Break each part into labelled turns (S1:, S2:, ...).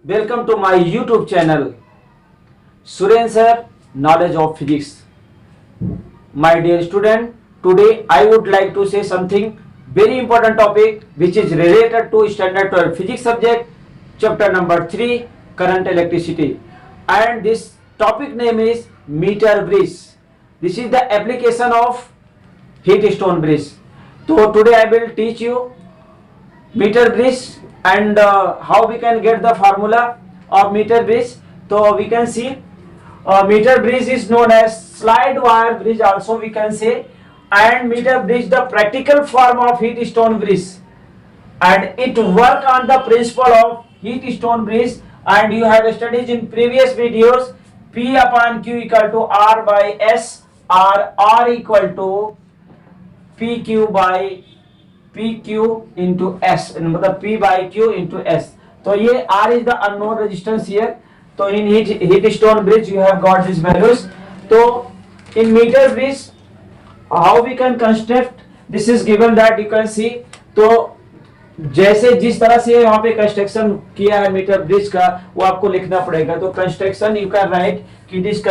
S1: Welcome to my YouTube channel, Suren Sir, Knowledge of Physics. My dear student, today I would like to say something very important topic which is related to standard 12 physics subject, chapter number 3, current electricity. And this topic name is meter bridge. This is the application of heat stone bridge. So today I will teach you meter bridge and how we can get the formula of meter bridge. So we can see meter bridge is known as slide wire bridge also we can say, and meter bridge the practical form of heat stone bridge, and it work on the principle of heat stone bridge. And you have studied in previous videos P upon Q equal to R by S, or R equal to PQ by PQ into S, मतलब P by Q into S. तो ये R is the unknown resistance here. तो in heat stone bridge you have got these values. तो in meter bridge how we can construct, this is given that you can see. तो जैसे जिस तरह से यहाँ पे कंस्ट्रक्शन किया है मीटर ब्रिज का वो आपको लिखना पड़ेगा. तो कंस्ट्रक्शन यू कैन राइट कि this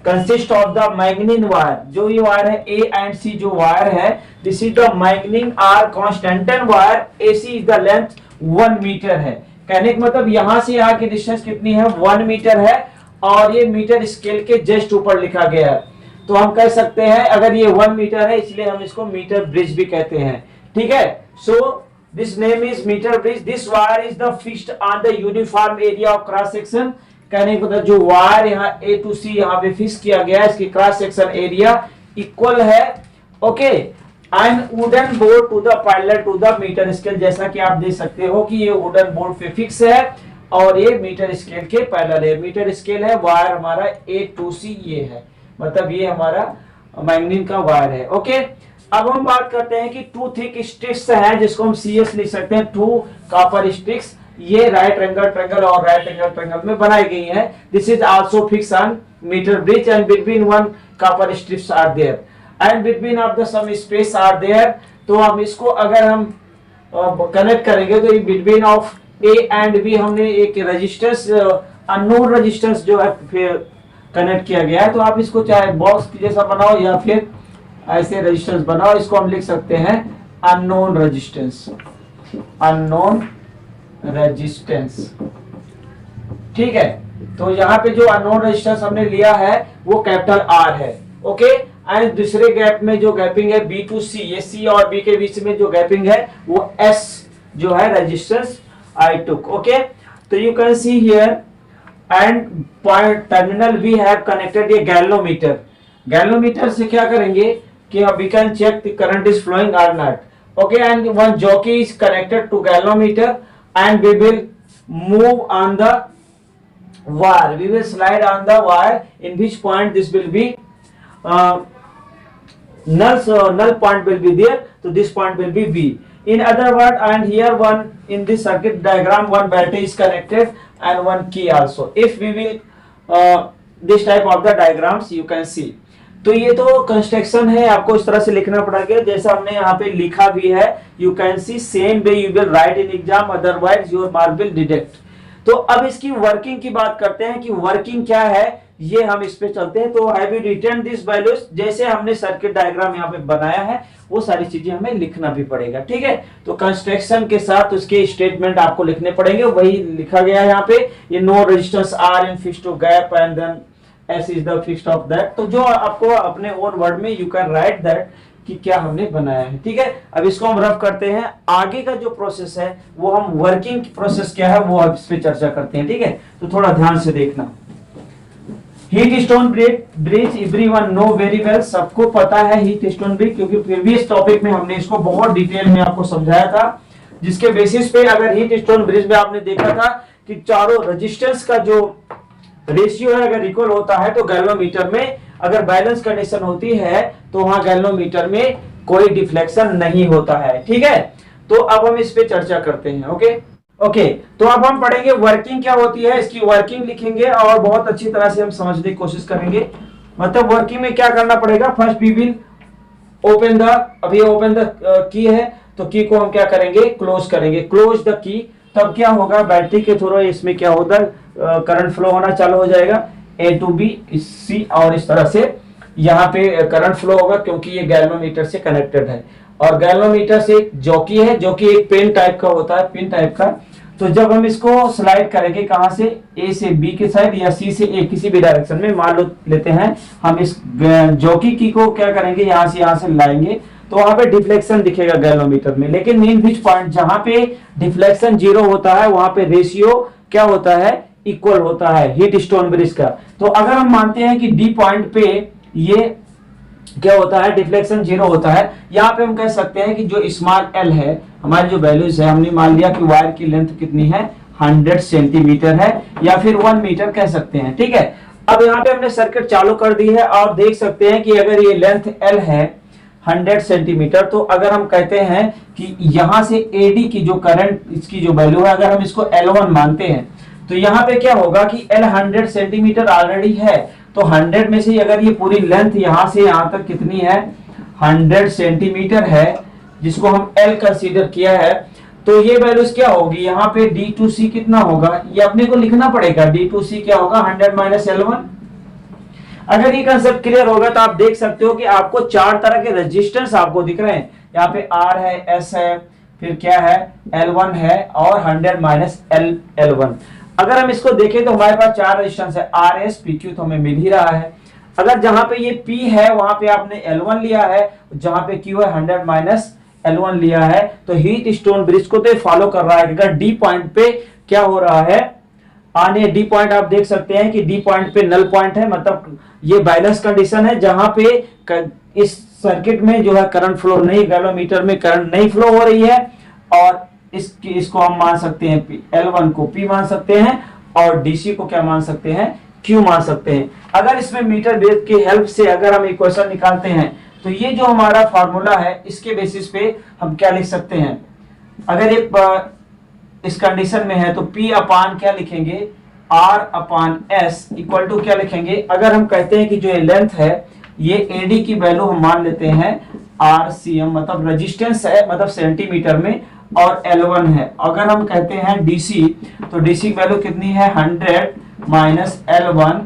S1: consist of the मैग्नीन wire. जो ये वायर है ए एंड सी जो वायर है, this is the manganin or constantan wire. AC is the length 1 metre है. कहने का मतलब यहाँ से यहाँ की डिस्टेंस कितनी है, 1 मीटर है, और ये मीटर स्केल के जस्ट ऊपर लिखा गया है. तो हम कह सकते हैं अगर ये 1 मीटर है इसलिए हम इसको मीटर ब्रिज भी कहते हैं. ठीक है. So this name is metre bridge. This wire is the fixed on the uniform area of cross section. कहने को जो वायर यहाँ ए टू सी यहाँ पे फिक्स किया गया है, इसकी क्रॉस सेक्शन एरिया इक्वल है. Okay. And wooden board to the parallel to the metre scale. जैसा कि आप देख सकते हो कि ये वुडन बोर्ड पे फिक्स है और ये मीटर स्केल के पैरेलल है. मीटर स्केल है, वायर हमारा ए टू सी ये है, मतलब ये हमारा मैग्नीन का वायर है. ओके. अब हम बात करते हैं कि 2 थिक स्ट्रिप्स है जिसको हम CS लिख सकते हैं, 2 कॉपर स्ट्रिप्स. ये राइट एंगल ट्रायंगल और राइट एंगल ट्रायंगल में बनाई गई है. This is also fix on metre bridge and between 1 copper strips are there and between of the some space are there. तो हम इसको अगर हम कनेक्ट करेंगे तो between of A and B हमने एक रेजिस्टेंस अननोन रेजिस्टेंस जो है फिर कनेक्ट किया गया है. तो आप इसको चाहे बॉक्स जैसा बनाओ या फिर ऐसे रेजिस्टेंस बनाओ. इसको हम लिख सकते हैं अननोन रेजिस्टेंस, अननोन रेजिस्टेंस. ठीक है. तो यहाँ पे जो अननोन रेजिस्टेंस हमने लिया है वो कैपिटल R है. ओके. एंड दूसरे गैप में जो गैपिंग है B टू C, ये C और B के बीच में जो गैपिंग है वो S जो है रेजिस्टेंस I took. ओके. तो you can see here end point terminal we have connected ये गैल्वोमीटर. गैल्वोमीटर से क्या करेंगे कि we can check the current is flowing और not. Okay. And one jockey is connected to galvanometer and we will move on the wire. We will slide on the wire in which point this will be null point will be there. So this point will be B. In other word, and here one in this circuit diagram one battery is connected and one key also. If we will this type of the diagrams you can see. तो ये तो construction है, आपको इस तरह से लिखना पड़ेगा जैसा हमने यहाँ पे लिखा भी है. You can C same way you will write in exam, otherwise your mark will deduct. तो अब इसकी वर्किंग की बात करते हैं कि वर्किंग क्या है, ये हम इस पे चलते हैं. तो have you written this values, जैसे हमने सर्किट डायग्राम यहाँ पे बनाया है वो सारी चीजें हमें लिखना भी पड़ेगा. ठीक है. तो कंस्ट्रक्शन के साथ उसके स्टेटमेंट आपको लिखने पड़ेंगे, वही लिखा गया है यहाँ पे. ये no resistance are in fixed gap and then S is the fixed of that. तो जो आपको अपने ओन वर्ड में यू कैन राइट दैट कि क्या हमने बनाया है. ठीक है. अब इसको हम रफ करते हैं. आगे का जो प्रोसेस है वो हम वर्किंग प्रोसेस क्या है वो इस पे चर्चा करते हैं. ठीक है. तो थोड़ा ध्यान से देखना. Heat stone bridge everyone know very well. सबको पता है हीट स्टोन ब्रिज, क्योंकि प्रीवियस टॉपिक में हमने इसको बहुत डिटेल में आपको समझाया था, जिसके बेसिस पे अगर हीट स्टोन ब्रिज में आपने देखा था कि चारों रेजिस्टेंस का जो रेशियो है अगर इक्वल होता है तो गैल्वोमीटर में अगर बैलेंस कंडीशन होती है तो वहां गैल्वोमीटर में कोई डिफ्लेक्शन नहीं होता है. ठीक है. तो अब हम इस पे चर्चा करते हैं. ओके. तो अब हम पढ़ेंगे वर्किंग क्या होती है, इसकी वर्किंग लिखेंगे और बहुत अच्छी तरह से हम समझने की कोशिश करेंगे. मतलब वर्किंग में क्या करना पड़ेगा, first we will open the, अभी ओपन द की है तो की को हम क्या करेंगे, क्लोज करेंगे, क्लोज द की, तब क्या होगा, बैटरी के थ्रू इसमें क्या होगा, करंट फ्लो होना चालू हो जाएगा, ए टू बी सी, और इस तरह से यहाँ पे करंट फ्लो होगा क्योंकि ये गैल्वेनोमीटर से कनेक्टेड है। और गैल्वेनोमीटर से एक जॉकी है जो कि एक पेन टाइप का होता है, पिन टाइप का। तो जब हम इसको स्लाइड करेंगे कहां से, ए से बी के साइड या सी से ए, किसी भी डायरेक्शन में, मान लो लेते हैं हम इस जॉकी की को क्या करेंगे, यहां से लाएंगे तो वहां पे डिफ्लेक्शन दिखेगा गैल्वेनोमीटर में। लेकिन मेन पिच पॉइंट जहां पे डिफ्लेक्शन 0 होता है वहां पे रेशियो क्या होता है, इक्वल होता है हीट स्टोन ब्रिज का। तो अगर हम मानते हैं कि डी पॉइंट पे ये क्या होता है, डिफ्लेक्शन 0 होता है, यहाँ पे हम कह सकते हैं कि जो स्मॉल एल है, हमारी जो वैल्यूज है, हमने मान लिया कि वायर की लेंथ कितनी है, 100 सेंटीमीटर है या फिर 1 मीटर कह सकते हैं, ठीक है। अब यहाँ पे हमने सर्किट चालू कर दी है और देख सकते हैं कि अगर ये लेंथ एल है 100 सेंटीमीटर, तो अगर हम कहते हैं कि यहां से एडी की जो करंट, इसकी जो वैल्यू है, अगर हम इसको L1 मानते हैं तो यहाँ पे क्या होगा कि L 100 सेंटीमीटर ऑलरेडी है, तो 100 में से अगर ये पूरी लेंथ यहाँ से यहाँ तक कितनी है, 100 सेंटीमीटर है, जिसको हम L कंसीडर किया है, तो ये वैल्यूज क्या होगी, यहाँ पे D2C कितना होगा, ये अपने को लिखना पड़ेगा, D2C क्या होगा, 100 माइनस L1। अगर ये कंसेप्ट क्लियर होगा तो आप देख सकते हो कि आपको 4 तरह के रेजिस्टेंस आपको दिख रहे हैं, यहाँ पे R है, S है, फिर क्या है, L1 है और 100 माइनस L1। अगर हम इसको देखें तो हमारे पास 4 रेजिस्टेंस है, RS PQ तो हमें मिल ही रहा है। अगर जहां पे ये P है वहां पे आपने L1 लिया है, जहां पे Q है 100 माइनस L1 लिया है, तो हीट स्टोन ब्रिज को तो फॉलो कर रहा है। अगर डी पॉइंट पे क्या हो रहा है, आने डी पॉइंट आप देख सकते हैं कि डी पॉइंट पे नल पॉइंट है, मतलब ये बैलेंस कंडीशन है जहां पे इस सर्किट में जो है करंट फ्लो नहीं, गैल्वेनोमीटर में करंट नहीं फ्लो हो रही है, और इसको हम मान सकते हैं L1 को P मान सकते हैं और DC को क्या मान सकते हैं, Q मान सकते हैं। अगर इसमें मीटर बेस की हेल्प से अगर हम इक्वेशन निकालते हैं तो ये जो हमारा फार्मूला है इसके बेसिस पे हम क्या लिख सकते हैं, अगर ये इस कंडीशन में है तो P अपान क्या लिखेंगे, R upon S equal to क्या लिखेंगे, अगर हम कहते हैं कि जो ये लेंथ है ये AD की वैल्यू हम मान लेते हैं RCM, मतलब रेजिस्टेंस है, मतलब सेंटीमीटर में, और L1 है। अगर हम कहते हैं DC तो DC की वैल्यू कितनी है, 100 माइनस L1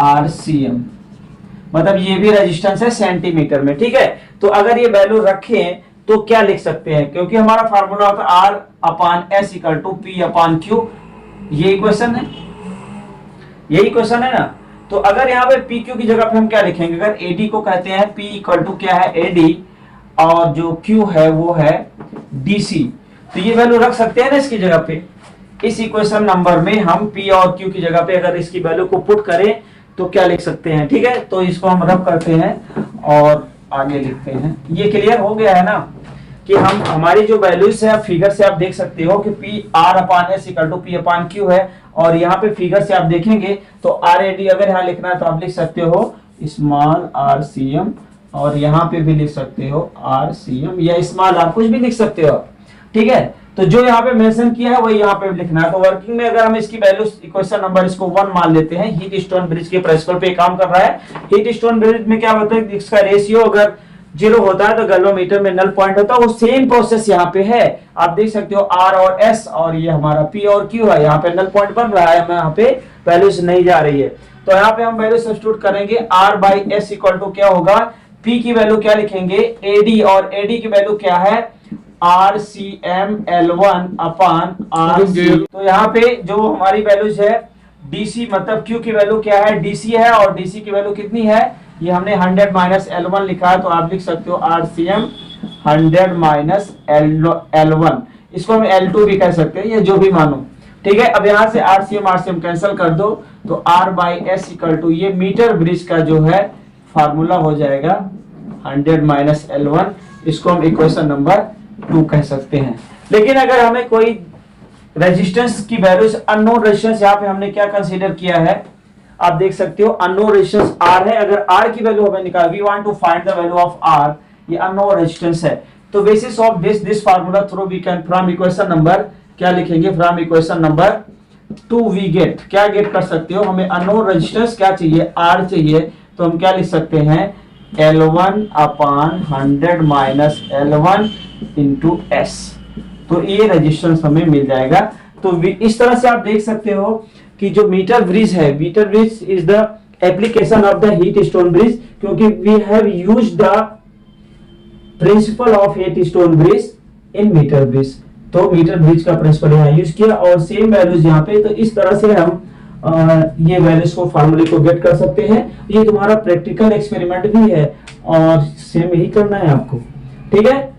S1: RCM, मतलब ये भी रेजिस्टेंस है सेंटीमीटर में, ठीक है। तो अगर ये वैल्यू रखें तो क्या लिख सकते हैं, क्योंकि हमारा फार्मूला होता है R upon S equal to P upon Q, ये इक्वेशन है, यही क्वेश्चन है ना। तो अगर यहाँ पे PQ की जगह पे हम क्या लिखेंगे, अगर AD को कहते हैं P इक्वल टू क्या है AD, और जो Q है वो है DC, तो ये वैल्यू रख सकते हैं ना इसकी जगह पे। इस इक्वेशन नंबर में हम P और Q की जगह पे अगर इसकी वैल्यू को पुट करें तो क्या लिख सकते हैं, ठीक है। तो इसको हम रब करते हैं और आगे लिखते हैं। ये क्लियर हो गया है ना कि हम हमारी जो वैल्यूज है, फिगर से आप देख सकते हो कि P R upon S equal to P upon Q है, और यहाँ पे फिगर से आप देखेंगे तो RAD अगर यहाँ लिखना है तो आप लिख सकते हो स्मॉल RCM, और यहाँ पे भी लिख सकते हो RCM या स्मॉल R, कुछ भी लिख सकते हो, ठीक है। तो जो यहाँ पे मेंशन किया है वही यहाँ पे लिखना है। तो वर्किंग में अगर हम इसकी वैल्यू इक्वेशन नंबर इसको 1 मान लेते हैं, हीट स्टोन ब्रिज के प्रिंसिपल पे काम कर रहा है। हीट स्टोन ब्रिज में क्या होता है, इसका रेशियो अगर 0 होता है तो गैल्वेनोमीटर में नल पॉइंट होता है, वो सेम प्रोसेस यहाँ पे है। आप देख सकते हो R और S, और ये हमारा P और Q है, यहाँ पे नल पॉइंट बन रहा है, यहाँ पे वैल्यूज नहीं जा रही है। तो यहाँ पे हम वैल्यू सब्स्टिट्यूट करेंगे, R by S equal to क्या होगा, P की वैल्यू क्या लिखेंगे AD, और AD की वैल्यू क्या है RCM L1 अपान RC। तो यहाँ पे जो हमारी वैल्यूज है DC, मतलब Q की वैल्यू क्या है DC है, और DC की वैल्यू कितनी है, ये हमने 100 माइनस L1 लिखा है, तो आप लिख सकते हो RCM 100 माइनस L1, इसको हम L2 भी कह सकते हैं, ये जो भी मानो, ठीक है। अब यहाँ से RCM कैंसिल कर दो तो R by S equal to ये मीटर ब्रिज का जो है फार्मूला हो जाएगा 100 माइनस L1, इसको हम इक्वेशन नंबर 2 कह सकते हैं। लेकिन अगर हमें कोई रेजिस्टेंस की वैल्यूज, अननोन रेजिस्टेंस यहाँ पे हमने क्या कंसीडर किया है, आप देख सकते हो अननोन रेजिस्टेंस R है, अगर R की वैल्यू हमें निकाल, we want to find the value of R, ये अननोन रेजिस्टेंस है। तो basis of this formula through we can from equation number क्या लिखेंगे, from equation number 2 we get, क्या गेट कर सकते हो, हमें अननोन रेजिस्टेंस क्या चाहिए, R चाहिए, तो हम क्या लिख सकते हैं L1 अपान 100 माइनस L1 इंटू एस। तो ये रेजिस्टेंस हमें मिल जाएगा। तो इस तरह से आप देख सकते हो कि जो मीटर ब्रिज है, meter bridge is the application of the Wheatstone bridge, क्योंकि we have used the principle of Wheatstone bridge in meter bridge. तो मीटर ब्रिज का प्रिंसिपल यहाँ यूज किया और सेम वैल्यूज यहाँ पे। तो इस तरह से हम ये वैल्यूज को फार्मूले को गेट कर सकते हैं। ये तुम्हारा प्रैक्टिकल एक्सपेरिमेंट भी है और सेम यही करना है आपको, ठीक है।